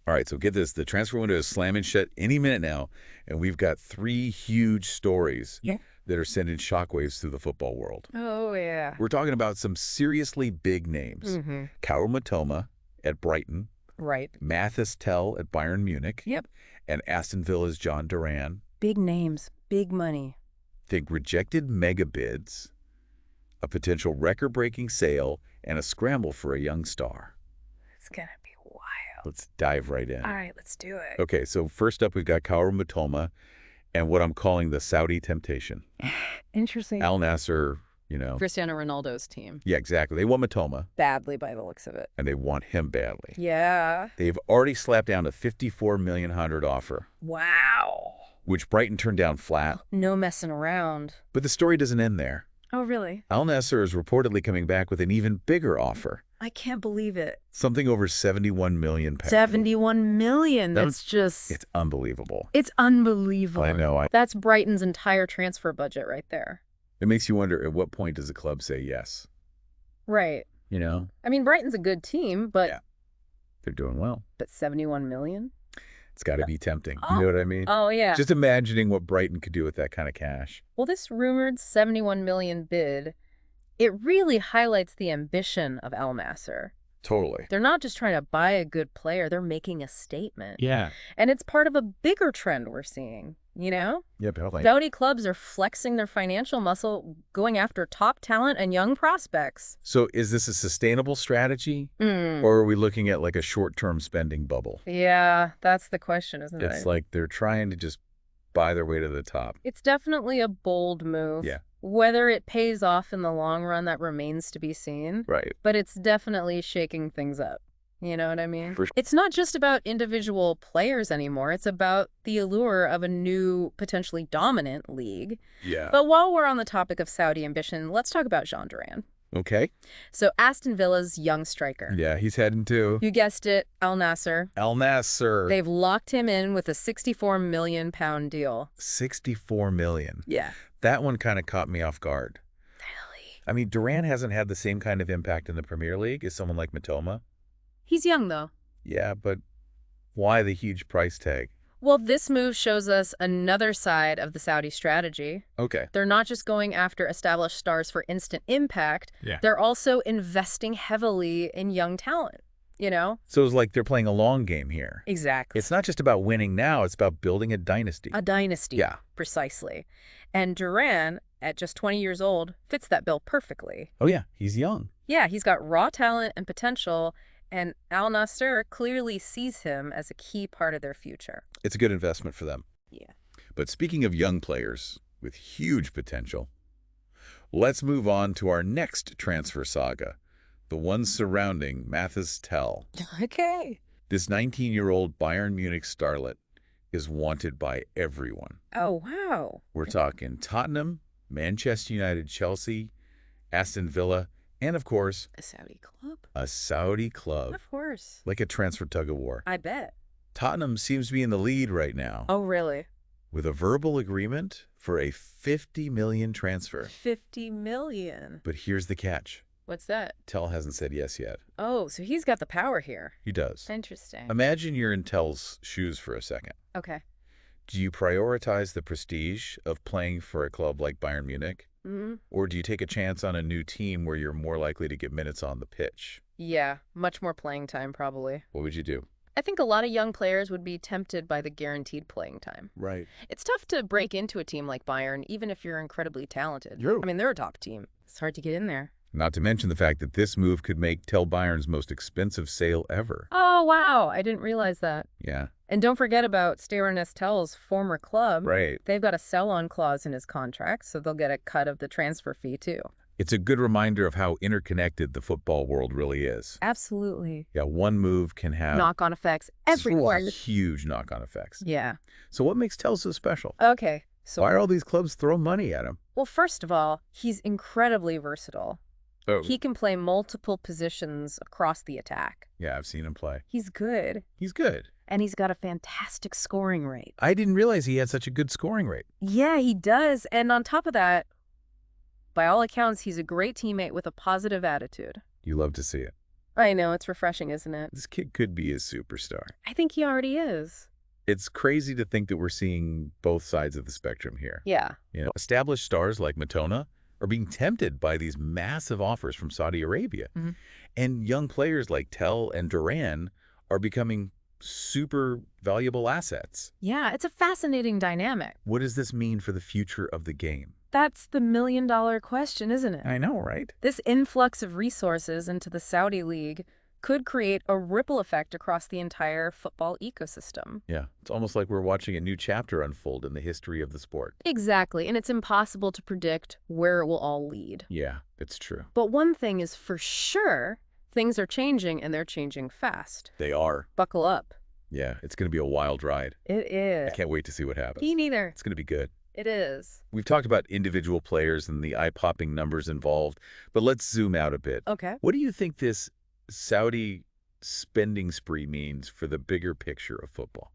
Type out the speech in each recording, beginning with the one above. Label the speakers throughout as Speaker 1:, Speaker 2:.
Speaker 1: All right, so get this. The transfer window is slamming shut any minute now, and we've got 3 huge stories that are sending shockwaves through the football world.
Speaker 2: Oh, yeah.
Speaker 1: We're talking about some seriously big names. Kaoru Mitoma at Brighton.
Speaker 2: Right.
Speaker 1: Mathys Tel at Bayern Munich.
Speaker 2: Yep.
Speaker 1: And Aston Villa's Jhon Duran.
Speaker 2: Big names, big money.
Speaker 1: Think rejected mega bids, a potential record-breaking sale, and a scramble for a young star.
Speaker 2: It's going to be wild.
Speaker 1: Let's dive right in.
Speaker 2: All right, let's do it.
Speaker 1: Okay, so first up, we've got Kaoru Mitoma and what I'm calling the Saudi temptation.
Speaker 2: Interesting.
Speaker 1: Al Nassr,
Speaker 2: Cristiano Ronaldo's team.
Speaker 1: Yeah, exactly. They want Mitoma.
Speaker 2: Badly by the looks of it.
Speaker 1: And they want him badly.
Speaker 2: Yeah.
Speaker 1: They've already slapped down a $54 million offer.
Speaker 2: Wow.
Speaker 1: Which Brighton turned down flat.
Speaker 2: No messing around.
Speaker 1: But the story doesn't end there.
Speaker 2: Oh, really?
Speaker 1: Al Nassr is reportedly coming back with an even bigger offer.
Speaker 2: I can't believe it.
Speaker 1: Something over 71 million pounds.
Speaker 2: 71 million. That's just...
Speaker 1: It's unbelievable.
Speaker 2: It's unbelievable.
Speaker 1: I know.
Speaker 2: That's Brighton's entire transfer budget right there.
Speaker 1: It makes you wonder, at what point does the club say yes?
Speaker 2: Right.
Speaker 1: I
Speaker 2: mean, Brighton's a good team, but...
Speaker 1: Yeah. They're doing well.
Speaker 2: But 71 million?
Speaker 1: It's got to be tempting. You know what I mean?
Speaker 2: Oh, yeah.
Speaker 1: Just imagining what Brighton could do with that kind of cash.
Speaker 2: Well, this rumored 71 million bid, it really highlights the ambition of Al Nassr.
Speaker 1: Totally.
Speaker 2: They're not just trying to buy a good player, they're making a statement.
Speaker 1: Yeah.
Speaker 2: And it's part of a bigger trend we're seeing, Yeah,
Speaker 1: totally.
Speaker 2: Saudi clubs are flexing their financial muscle, going after top talent and young prospects.
Speaker 1: So is this a sustainable strategy? Or are we looking at like a short-term spending bubble?
Speaker 2: Yeah, that's the question, isn't it?
Speaker 1: It's like they're trying to just buy their way to the top.
Speaker 2: It's definitely a bold move.
Speaker 1: Yeah.
Speaker 2: Whether it pays off in the long run, that remains to be seen.
Speaker 1: Right.
Speaker 2: But it's definitely shaking things up. You know what I mean?
Speaker 1: For sure.
Speaker 2: It's not just about individual players anymore. It's about the allure of a new, potentially dominant league.
Speaker 1: Yeah.
Speaker 2: But while we're on the topic of Saudi ambition, let's talk about Jhon Duran.
Speaker 1: Okay.
Speaker 2: So Aston Villa's young striker.
Speaker 1: Yeah, he's heading to...
Speaker 2: You guessed it, Al Nassr.
Speaker 1: Al Nassr.
Speaker 2: They've locked him in with a £64 million deal.
Speaker 1: 64 million.
Speaker 2: Yeah.
Speaker 1: That one kind of caught me off guard.
Speaker 2: Really?
Speaker 1: I mean, Duran hasn't had the same kind of impact in the Premier League as someone like Mitoma.
Speaker 2: He's young, though.
Speaker 1: Yeah, but why the huge price tag?
Speaker 2: Well, this move shows us another side of the Saudi strategy.
Speaker 1: Okay.
Speaker 2: They're not just going after established stars for instant impact.
Speaker 1: Yeah.
Speaker 2: They're also investing heavily in young talent,
Speaker 1: So it's like they're playing a long game here.
Speaker 2: Exactly.
Speaker 1: It's not just about winning now, it's about building a dynasty.
Speaker 2: A dynasty.
Speaker 1: Yeah.
Speaker 2: Precisely. And Duran, at just 20 years old, fits that bill perfectly.
Speaker 1: Oh, yeah. He's young.
Speaker 2: Yeah, he's got raw talent and potential, and Al Nassr clearly sees him as a key part of their future.
Speaker 1: It's a good investment for them.
Speaker 2: Yeah.
Speaker 1: But speaking of young players with huge potential, let's move on to our next transfer saga, the one surrounding Mathys Tel.
Speaker 2: Okay.
Speaker 1: This 19-year-old Bayern Munich starlet is wanted by everyone.
Speaker 2: Oh, wow.
Speaker 1: We're talking Tottenham, Manchester United, Chelsea, Aston Villa, and, of course,
Speaker 2: A Saudi club?
Speaker 1: a Saudi club.
Speaker 2: Of course.
Speaker 1: Like a transfer tug-of-war.
Speaker 2: I bet.
Speaker 1: Tottenham seems to be in the lead right now.
Speaker 2: Oh, really?
Speaker 1: With a verbal agreement for a 50 million transfer.
Speaker 2: 50 million.
Speaker 1: But here's the catch.
Speaker 2: What's that?
Speaker 1: Tel hasn't said yes yet.
Speaker 2: Oh, so he's got the power here.
Speaker 1: He does.
Speaker 2: Interesting.
Speaker 1: Imagine you're in Tel's shoes for a second.
Speaker 2: Okay.
Speaker 1: Do you prioritize the prestige of playing for a club like Bayern Munich? Or do you take a chance on a new team where you're more likely to get minutes on the pitch?
Speaker 2: Yeah, much more playing time, probably.
Speaker 1: What would you do?
Speaker 2: I think a lot of young players would be tempted by the guaranteed playing time.
Speaker 1: Right.
Speaker 2: It's tough to break into a team like Bayern, even if you're incredibly talented.
Speaker 1: True.
Speaker 2: I mean, they're a top team. It's hard to get in there.
Speaker 1: Not to mention the fact that this move could make Tel Bayern's most expensive sale ever.
Speaker 2: Oh, wow. I didn't realize that.
Speaker 1: Yeah.
Speaker 2: And don't forget about Nassr Tel's former club.
Speaker 1: Right.
Speaker 2: They've got a sell-on clause in his contract, so they'll get a cut of the transfer fee, too.
Speaker 1: It's a good reminder of how interconnected the football world really is.
Speaker 2: Absolutely.
Speaker 1: Yeah, one move can have
Speaker 2: Knock-on effects everywhere.
Speaker 1: huge knock-on effects.
Speaker 2: Yeah.
Speaker 1: So what makes Tel so special?
Speaker 2: Okay. So,
Speaker 1: Why are all these clubs throwing money at him?
Speaker 2: well, first of all, he's incredibly versatile.
Speaker 1: Oh.
Speaker 2: He can play multiple positions across the attack.
Speaker 1: Yeah, I've seen him play.
Speaker 2: He's good.
Speaker 1: He's good.
Speaker 2: And he's got a fantastic scoring rate.
Speaker 1: I didn't realize he had such a good scoring rate.
Speaker 2: Yeah, he does. And on top of that, by all accounts, he's a great teammate with a positive attitude.
Speaker 1: You love to see it.
Speaker 2: I know, it's refreshing, isn't it?
Speaker 1: This kid could be a superstar.
Speaker 2: I think he already is.
Speaker 1: It's crazy to think that we're seeing both sides of the spectrum here.
Speaker 2: Yeah.
Speaker 1: Established stars like Mitoma are being tempted by these massive offers from Saudi Arabia. And young players like Tel and Duran are becoming super valuable assets.
Speaker 2: Yeah, it's a fascinating dynamic.
Speaker 1: What does this mean for the future of the game?
Speaker 2: That's the million-dollar question, isn't it?
Speaker 1: I know, right?
Speaker 2: This influx of resources into the Saudi League could create a ripple effect across the entire football ecosystem.
Speaker 1: Yeah, it's almost like we're watching a new chapter unfold in the history of the sport.
Speaker 2: Exactly, and it's impossible to predict where it will all lead.
Speaker 1: Yeah, it's true.
Speaker 2: But one thing is for sure, things are changing, and they're changing fast.
Speaker 1: They are.
Speaker 2: Buckle up.
Speaker 1: Yeah, it's going to be a wild ride.
Speaker 2: It is.
Speaker 1: I can't wait to see what happens.
Speaker 2: Me neither.
Speaker 1: It's going to be good.
Speaker 2: It is.
Speaker 1: We've talked about individual players and the eye-popping numbers involved, but let's zoom out a bit.
Speaker 2: Okay.
Speaker 1: What do you think this Saudi spending spree means for the bigger picture of football?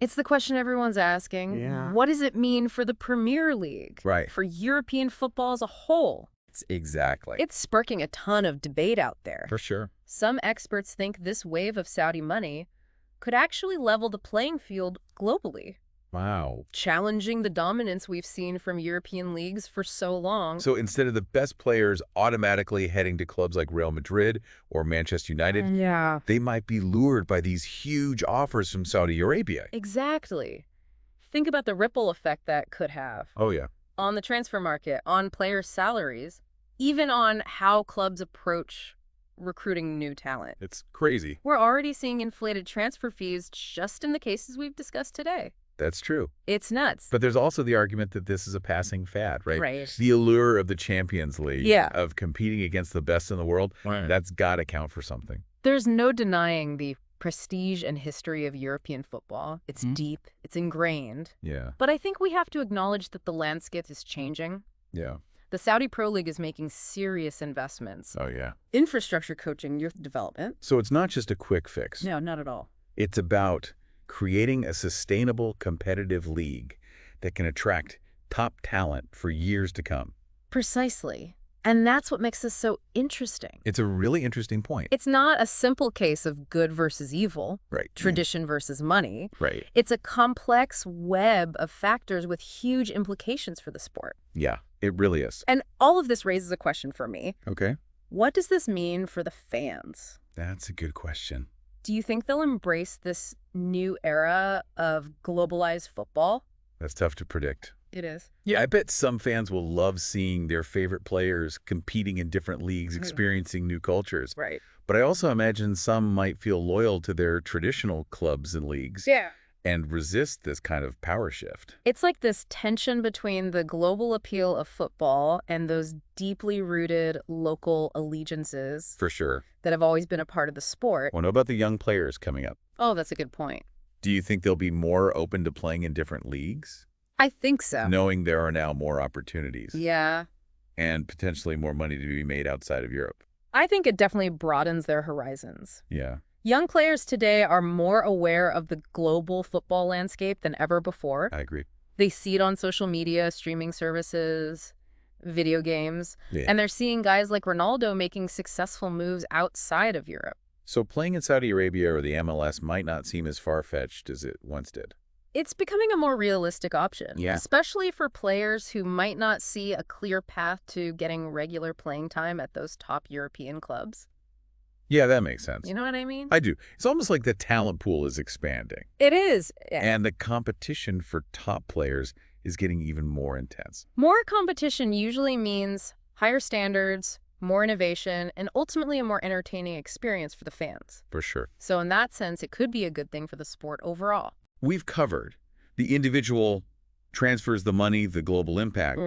Speaker 2: It's the question everyone's asking.
Speaker 1: Yeah.
Speaker 2: What does it mean for the Premier League?
Speaker 1: Right.
Speaker 2: For European football as a whole?
Speaker 1: Exactly.
Speaker 2: It's sparking a ton of debate out there.
Speaker 1: For sure.
Speaker 2: Some experts think this wave of Saudi money could actually level the playing field globally,
Speaker 1: Wow.
Speaker 2: challenging the dominance we've seen from European leagues for so long.
Speaker 1: So instead of the best players automatically heading to clubs like Real Madrid or Manchester United,
Speaker 2: Yeah.
Speaker 1: they might be lured by these huge offers from Saudi Arabia.
Speaker 2: Exactly. Think about the ripple effect that could have
Speaker 1: Oh, yeah.
Speaker 2: on the transfer market, on players' salaries, even on how clubs approach recruiting new talent.
Speaker 1: It's crazy.
Speaker 2: We're already seeing inflated transfer fees just in the cases we've discussed today.
Speaker 1: That's true.
Speaker 2: It's nuts.
Speaker 1: But there's also the argument that this is a passing fad, right?
Speaker 2: Right.
Speaker 1: The allure of the Champions League,
Speaker 2: Yeah.
Speaker 1: of competing against the best in the world, that's got to count for something.
Speaker 2: There's no denying the prestige and history of European football. It's deep, it's ingrained.
Speaker 1: Yeah.
Speaker 2: But I think we have to acknowledge that the landscape is changing.
Speaker 1: Yeah.
Speaker 2: The Saudi Pro League is making serious investments.
Speaker 1: Oh, yeah.
Speaker 2: Infrastructure coaching, youth development.
Speaker 1: So it's not just a quick fix.
Speaker 2: No, not at all.
Speaker 1: It's about creating a sustainable, competitive league that can attract top talent for years to come.
Speaker 2: Precisely. And that's what makes this so interesting.
Speaker 1: It's a really interesting point.
Speaker 2: It's not a simple case of good versus evil,
Speaker 1: Right.
Speaker 2: tradition versus money.
Speaker 1: Right.
Speaker 2: It's a complex web of factors with huge implications for the sport.
Speaker 1: Yeah, it really is.
Speaker 2: And all of this raises a question for me.
Speaker 1: Okay.
Speaker 2: What does this mean for the fans?
Speaker 1: That's a good question.
Speaker 2: Do you think they'll embrace this new era of globalized football?
Speaker 1: That's tough to predict.
Speaker 2: It is.
Speaker 1: Yeah, I bet some fans will love seeing their favorite players competing in different leagues, experiencing new cultures.
Speaker 2: Right.
Speaker 1: But I also imagine some might feel loyal to their traditional clubs and leagues
Speaker 2: Yeah.
Speaker 1: and resist this kind of power shift.
Speaker 2: It's like this tension between the global appeal of football and those deeply rooted local allegiances
Speaker 1: For sure.
Speaker 2: that have always been a part of the sport.
Speaker 1: Well, what about the young players coming up?
Speaker 2: Oh, that's a good point.
Speaker 1: Do you think they'll be more open to playing in different leagues,
Speaker 2: I think so.
Speaker 1: knowing there are now more opportunities
Speaker 2: Yeah.
Speaker 1: and potentially more money to be made outside of Europe?
Speaker 2: I think it definitely broadens their horizons.
Speaker 1: Yeah.
Speaker 2: Young players today are more aware of the global football landscape than ever before.
Speaker 1: I agree.
Speaker 2: They see it on social media, streaming services, video games,
Speaker 1: Yeah.
Speaker 2: and they're seeing guys like Ronaldo making successful moves outside of Europe.
Speaker 1: So playing in Saudi Arabia or the MLS might not seem as far-fetched as it once did.
Speaker 2: It's becoming a more realistic option,
Speaker 1: Yeah.
Speaker 2: especially for players who might not see a clear path to getting regular playing time at those top European clubs.
Speaker 1: Yeah, that makes sense.
Speaker 2: You know what I mean?
Speaker 1: I do. It's almost like the talent pool is expanding,
Speaker 2: It is.
Speaker 1: and the competition for top players is getting even more intense.
Speaker 2: More competition usually means higher standards, more innovation, and ultimately a more entertaining experience for the fans.
Speaker 1: For sure.
Speaker 2: So in that sense, it could be a good thing for the sport overall.
Speaker 1: We've covered the individual transfers, the money, the global impact,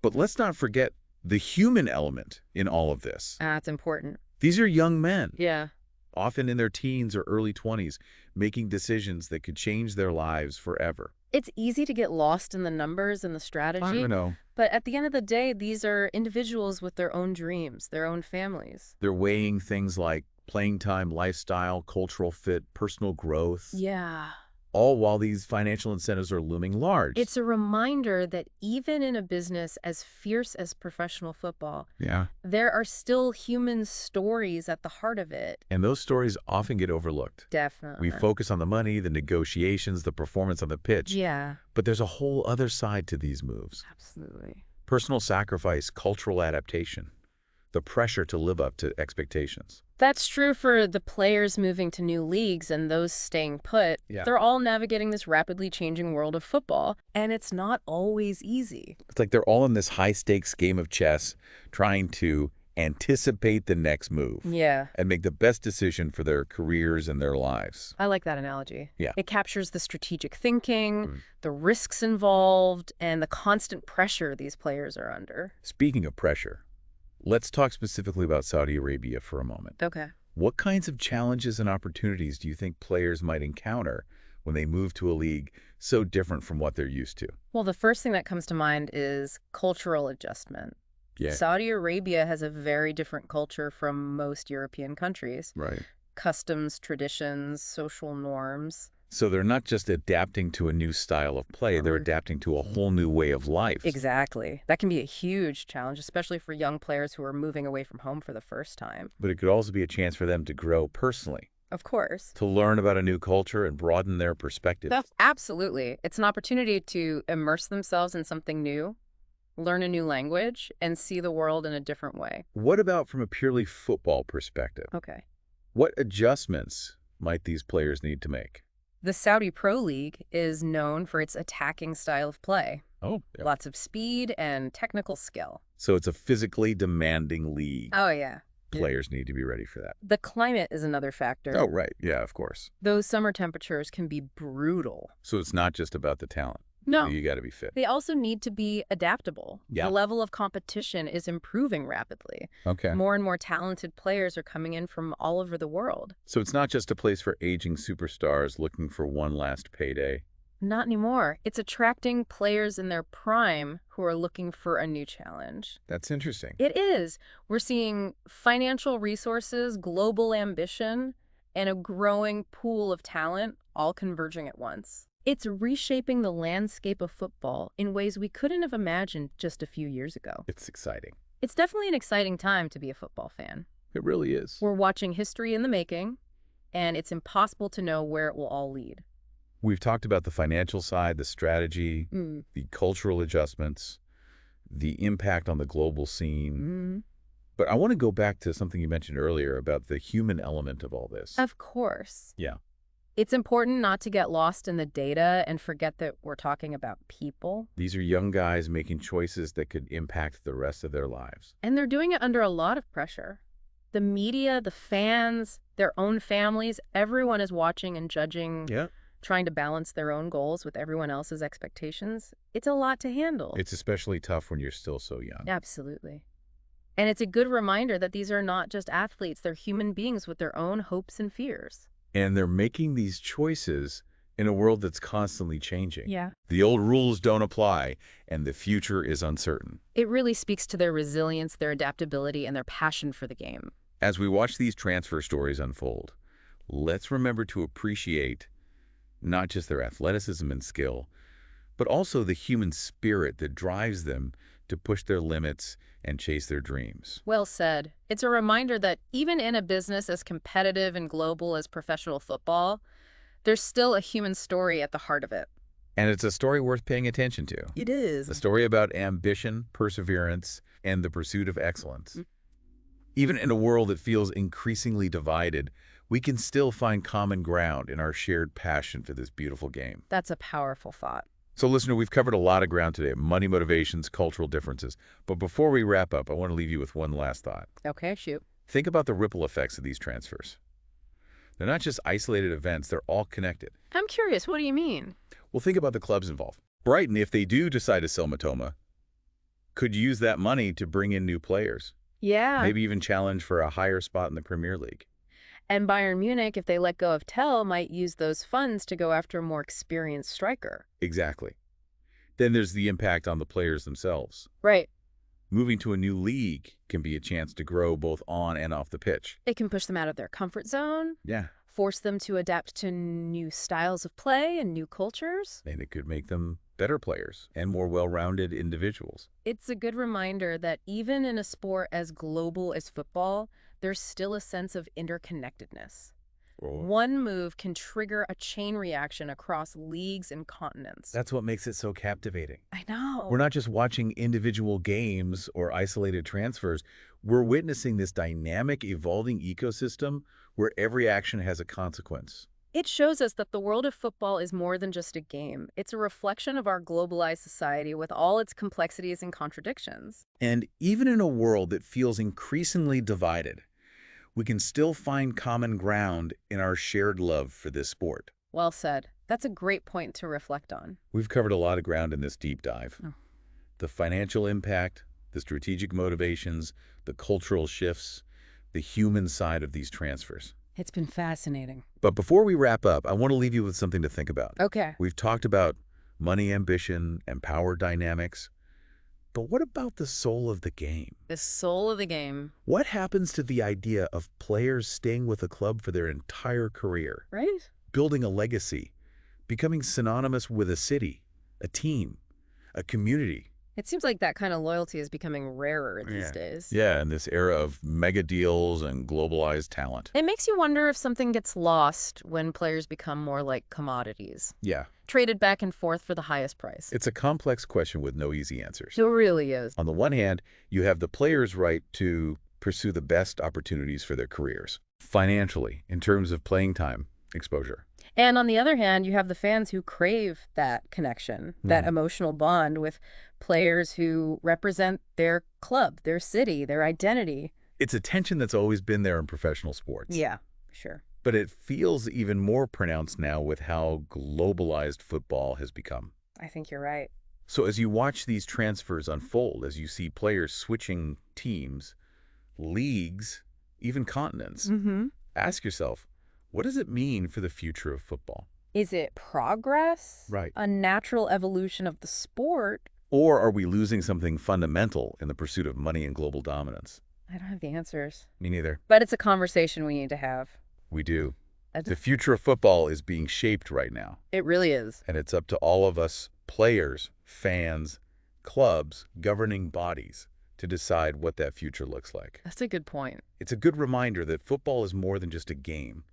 Speaker 1: but let's not forget the human element in all of this.
Speaker 2: That's important.
Speaker 1: These are young men,
Speaker 2: Yeah.
Speaker 1: often in their teens or early 20s, making decisions that could change their lives forever.
Speaker 2: It's easy to get lost in the numbers and the strategy,
Speaker 1: I don't know.
Speaker 2: but at the end of the day, these are individuals with their own dreams, their own families.
Speaker 1: They're weighing things like playing time, lifestyle, cultural fit, personal growth.
Speaker 2: Yeah.
Speaker 1: all while these financial incentives are looming large.
Speaker 2: It's a reminder that even in a business as fierce as professional football,
Speaker 1: Yeah.
Speaker 2: there are still human stories at the heart of it.
Speaker 1: And those stories often get overlooked.
Speaker 2: Definitely.
Speaker 1: We focus on the money, the negotiations, the performance on the pitch.
Speaker 2: Yeah,
Speaker 1: But there's a whole other side to these moves.
Speaker 2: absolutely.
Speaker 1: Personal sacrifice, cultural adaptation, the pressure to live up to expectations.
Speaker 2: That's true for the players moving to new leagues and those staying put.
Speaker 1: Yeah.
Speaker 2: They're all navigating this rapidly changing world of football, and it's not always easy.
Speaker 1: It's like they're all in this high-stakes game of chess trying to anticipate the next move
Speaker 2: Yeah,
Speaker 1: and make the best decision for their careers and their lives.
Speaker 2: I like that analogy.
Speaker 1: Yeah.
Speaker 2: It captures the strategic thinking,
Speaker 1: Mm.
Speaker 2: the risks involved, and the constant pressure these players are under.
Speaker 1: Speaking of pressure, let's talk specifically about Saudi Arabia for a moment.
Speaker 2: Okay.
Speaker 1: What kinds of challenges and opportunities do you think players might encounter when they move to a league so different from what they're used to?
Speaker 2: Well, the first thing that comes to mind is cultural adjustment.
Speaker 1: Yeah.
Speaker 2: Saudi Arabia has a very different culture from most European countries.
Speaker 1: Right.
Speaker 2: Customs, traditions, social norms.
Speaker 1: So they're not just adapting to a new style of play, they're adapting to a whole new way of life.
Speaker 2: Exactly. That can be a huge challenge, especially for young players who are moving away from home for the first time.
Speaker 1: But it could also be a chance for them to grow personally,
Speaker 2: Of course.
Speaker 1: to learn about a new culture and broaden their perspective.
Speaker 2: Absolutely. It's an opportunity to immerse themselves in something new, learn a new language, and see the world in a different way.
Speaker 1: What about from a purely football perspective?
Speaker 2: Okay.
Speaker 1: What adjustments might these players need to make?
Speaker 2: The Saudi Pro League is known for its attacking style of play.
Speaker 1: Oh, yeah.
Speaker 2: Lots of speed and technical skill.
Speaker 1: So it's a physically demanding league.
Speaker 2: Oh, yeah.
Speaker 1: Players need to be ready for that.
Speaker 2: The climate is another factor.
Speaker 1: Oh, right. Yeah, of course.
Speaker 2: Those summer temperatures can be brutal.
Speaker 1: So it's not just about the talent.
Speaker 2: No.
Speaker 1: You got to be fit.
Speaker 2: They also need to be adaptable.
Speaker 1: Yeah.
Speaker 2: The level of competition is improving rapidly.
Speaker 1: Okay.
Speaker 2: More and more talented players are coming in from all over the world.
Speaker 1: So it's not just a place for aging superstars looking for one last payday.
Speaker 2: Not anymore. It's attracting players in their prime who are looking for a new challenge.
Speaker 1: That's interesting.
Speaker 2: It is. We're seeing financial resources, global ambition, and a growing pool of talent all converging at once. It's reshaping the landscape of football in ways we couldn't have imagined just a few years ago.
Speaker 1: It's exciting.
Speaker 2: It's definitely an exciting time to be a football fan.
Speaker 1: It really is.
Speaker 2: We're watching history in the making, and it's impossible to know where it will all lead.
Speaker 1: We've talked about the financial side, the strategy, the cultural adjustments, the impact on the global scene. But I want to go back to something you mentioned earlier about the human element of all this.
Speaker 2: Of course.
Speaker 1: Yeah.
Speaker 2: It's important not to get lost in the data and forget that we're talking about people.
Speaker 1: These are young guys making choices that could impact the rest of their lives.
Speaker 2: And they're doing it under a lot of pressure. The media, the fans, their own families, everyone is watching and judging, trying to balance their own goals with everyone else's expectations. It's a lot to handle.
Speaker 1: It's especially tough when you're still so young.
Speaker 2: Absolutely. And it's a good reminder that these are not just athletes, they're human beings with their own hopes and fears.
Speaker 1: And they're making these choices in a world that's constantly changing.
Speaker 2: Yeah.
Speaker 1: The old rules don't apply, and the future is uncertain.
Speaker 2: It really speaks to their resilience, their adaptability, and their passion for the game.
Speaker 1: As we watch these transfer stories unfold, let's remember to appreciate not just their athleticism and skill, but also the human spirit that drives them to push their limits and chase their dreams.
Speaker 2: Well said. It's a reminder that even in a business as competitive and global as professional football, there's still a human story at the heart of it.
Speaker 1: And it's a story worth paying attention to.
Speaker 2: It is.
Speaker 1: A story about ambition, perseverance, and the pursuit of excellence. Even in a world that feels increasingly divided, we can still find common ground in our shared passion for this beautiful game.
Speaker 2: That's a powerful thought.
Speaker 1: So, listener, we've covered a lot of ground today: money, motivations, cultural differences. But before we wrap up, I want to leave you with one last thought.
Speaker 2: Okay, shoot.
Speaker 1: Think about the ripple effects of these transfers. They're not just isolated events, they're all connected.
Speaker 2: I'm curious, what do you mean?
Speaker 1: Well, think about the clubs involved. Brighton, if they do decide to sell Mitoma, could use that money to bring in new players.
Speaker 2: Yeah.
Speaker 1: Maybe even challenge for a higher spot in the Premier League.
Speaker 2: And Bayern Munich, if they let go of Tel, might use those funds to go after a more experienced striker.
Speaker 1: Exactly. Then there's the impact on the players themselves.
Speaker 2: Right.
Speaker 1: Moving to a new league can be a chance to grow both on and off the pitch.
Speaker 2: It can push them out of their comfort zone.
Speaker 1: Yeah.
Speaker 2: force them to adapt to new styles of play and new cultures.
Speaker 1: And it could make them better players and more well-rounded individuals.
Speaker 2: It's a good reminder that even in a sport as global as football, there's still a sense of interconnectedness. One move can trigger a chain reaction across leagues and continents.
Speaker 1: That's what makes it so captivating.
Speaker 2: I know.
Speaker 1: We're not just watching individual games or isolated transfers. We're witnessing this dynamic, evolving ecosystem where every action has a consequence.
Speaker 2: It shows us that the world of football is more than just a game. It's a reflection of our globalized society with all its complexities and contradictions.
Speaker 1: And even in a world that feels increasingly divided, we can still find common ground in our shared love for this sport.
Speaker 2: Well said. That's a great point to reflect on.
Speaker 1: We've covered a lot of ground in this deep dive.
Speaker 2: Oh.
Speaker 1: The financial impact, the strategic motivations, the cultural shifts, the human side of these transfers.
Speaker 2: It's been fascinating.
Speaker 1: But before we wrap up, I want to leave you with something to think about.
Speaker 2: Okay.
Speaker 1: We've talked about money ambition and power dynamics. But what about the soul of the game?
Speaker 2: The soul of the game.
Speaker 1: What happens to the idea of players staying with a club for their entire career?
Speaker 2: Right?
Speaker 1: Building a legacy, becoming synonymous with a city, a team, a community.
Speaker 2: It seems like that kind of loyalty is becoming rarer these days.
Speaker 1: Yeah, in this era of mega deals and globalized talent.
Speaker 2: It makes you wonder if something gets lost when players become more like commodities.
Speaker 1: Yeah.
Speaker 2: Traded back and forth for the highest price.
Speaker 1: It's a complex question with no easy answers.
Speaker 2: It really is.
Speaker 1: On the one hand, you have the player's right to pursue the best opportunities for their careers, financially, in terms of playing time, exposure.
Speaker 2: And on the other hand, you have the fans who crave that connection, that emotional bond with players who represent their club, their city, their identity.
Speaker 1: It's a tension that's always been there in professional sports.
Speaker 2: Yeah, sure.
Speaker 1: But it feels even more pronounced now with how globalized football has become.
Speaker 2: I think you're right.
Speaker 1: So as you watch these transfers unfold, as you see players switching teams, leagues, even continents, ask yourself, what does it mean for the future of football?
Speaker 2: Is it progress?
Speaker 1: Right.
Speaker 2: A natural evolution of the sport?
Speaker 1: Or are we losing something fundamental in the pursuit of money and global dominance?
Speaker 2: I don't have the answers.
Speaker 1: Me neither.
Speaker 2: But it's a conversation we need to have.
Speaker 1: We do. The future of football is being shaped right now.
Speaker 2: It really is.
Speaker 1: And it's up to all of us, players, fans, clubs, governing bodies, to decide what that future looks like.
Speaker 2: That's a good point.
Speaker 1: It's a good reminder that football is more than just a game.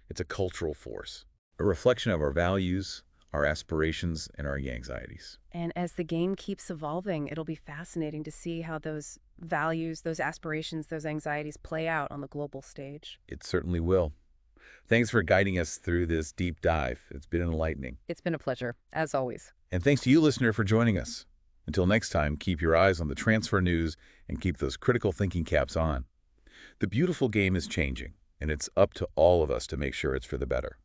Speaker 1: It's a cultural force, a reflection of our values, our aspirations, and our anxieties.
Speaker 2: And as the game keeps evolving, it'll be fascinating to see how those values, those aspirations, those anxieties play out on the global stage.
Speaker 1: It certainly will. Thanks for guiding us through this deep dive. It's been enlightening.
Speaker 2: It's been a pleasure, as always.
Speaker 1: And thanks to you, listener, for joining us. Until next time, keep your eyes on the transfer news and keep those critical thinking caps on. The beautiful game is changing, and it's up to all of us to make sure it's for the better.